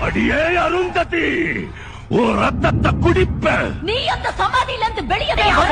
அடியே அருந்ததி, ஒரு ரத்தத்தை குடிப்ப. நீ அந்த சமாதியில இருந்து வெளியவே வர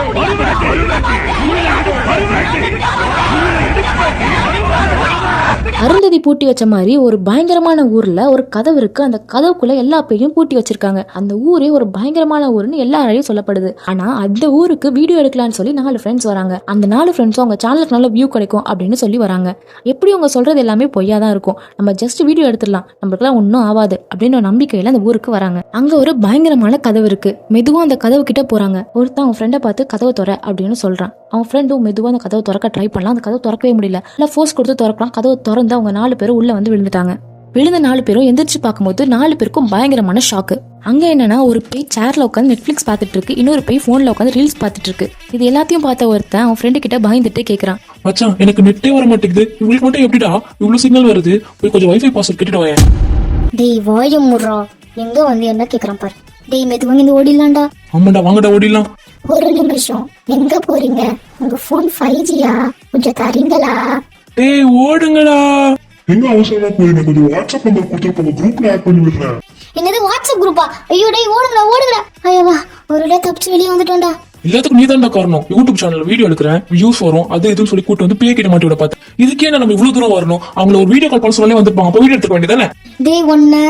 அருந்ததி பூட்டி வச்ச மாதிரி ஒரு பயங்கரமான ஊர்ல ஒரு கதவு இருக்கு. அந்த கதவுக்குள்ள எல்லா பேரையும் பூட்டி வச்சிருக்காங்க. அந்த ஊரே ஒரு பயங்கரமான ஊர்னு எல்லாரையும் சொல்லப்படுது. ஆனா அந்த ஊருக்கு வீடியோ எடுக்கலாம்னு சொல்லி 4 ஃப்ரெண்ட்ஸ் வராங்க. அந்த 4 ஃப்ரெண்ட்ஸும் அவங்க சேனலுக்கு நல்ல வியூ கிடைக்கும் அப்படின்னு சொல்லி வராங்க. எப்படி அவங்க சொல்றது எல்லாமே பொய்யா தான் இருக்கும். நம்ம ஜஸ்ட் வீடியோ எடுத்துடலாம், நம்மளுக்குலாம் ஒன்றும் ஆகாது அப்படின்னு ஒரு நம்பிக்கையில அந்த ஊருக்கு வராங்க. அங்க ஒரு பயங்கரமான கதவு இருக்கு. மெதுவா அந்த கதவு கிட்ட போறாங்க. ஒருத்தன் அவன் ஃப்ரெண்டை பார்த்து கதவை துற அப்படின்னு சொல்றான். அவன் ஃப்ரெண்டும் மெதுவா அந்த கதவை திறக்க ட்ரை பண்ணலாம். அந்த கதவை திறக்கவே முடியல. இல்லை ஃபோர்ஸ் கொடுத்து திறக்கலாம். கதவை திறந்து அவங்க 4 பேரும் உள்ள வந்து விழுந்துட்டாங்க. விழுந்த 4 பேரும் எந்திரிச்சு பார்க்கும்போது 4 பேருக்கும் பயங்கரமான ஷாக்கு. அங்க என்னன்னா, ஒரு பேய் சேர்ல உட்காந்து நெட்ஃபிளிக்ஸ் பார்த்துட்டு இருக்கு, இன்னொரு பேய் போன்ல உட்காந்து ரீல்ஸ் பார்த்துட்டு இருக்கு. இது எல்லாத்தையும் பார்த்த ஒருத்தன் அவன் ஃப்ரெண்டு கிட்ட பயந்துட்டு கேக்குறான், மச்சான் எனக்கு நெட்டே வர மாட்டேங்குது, உங்களுக்கு மட்டும் எப்படிடா இவ்வளவு சிக்னல் வருது? போய் கொஞ்சம் வைஃபை பாஸ்வேர்ட் கேட்டுட்டு வாங்க. டேய் வாய முறா, எங்க வந்து என்ன கேக்குறான் பாரு. டேய் மெதுவாங்க இந்த ஓடிடலாம்டா. ஆமாண்டா வாங்கடா ஓடிடலாம். ஒரு நிமிஷம், எங்க போறீங்க? உங்க போன் 5Gயா? கொஞ்சம் தரீங்களா? டேய் ஓடுங்கடா. எங்க அவசரமா போறீங்க? கொஞ்சம் வாட்ஸ்அப் நம்பர் கொடுத்துருப்பாங்க, குரூப்ல ஆட் பண்ணி விடுறேன். என்னது வாட்ஸ்அப் குரூப்பா? ஐயோ டேய் ஓடுங்கடா ஓடுங்கடா. ஐயவா ஒரு டே தப்பிச்சு வெளியே வந்துட்டோம்டா. எல்லாத்துக்கும் நீதான்டா காரணம். யூடியூப் சேனல்ல வீடியோ எடுக்கிறேன், வியூஸ் வரும், அது இதுன்னு சொல்லி கூட்டு வந்து பேய் கிட்ட மாட்டி விட பார்த்தேன். இதுக்கே நம்ம இவ்வளவு தூரம் வரணும்? அவங்கள ஒரு வீடியோ கால் பண்ண சொல்லி வந்துருப்பாங்க, அப்ப வீடியோ எடுத்துக்க வேண்டியதானே? டேய் ஒண்ணு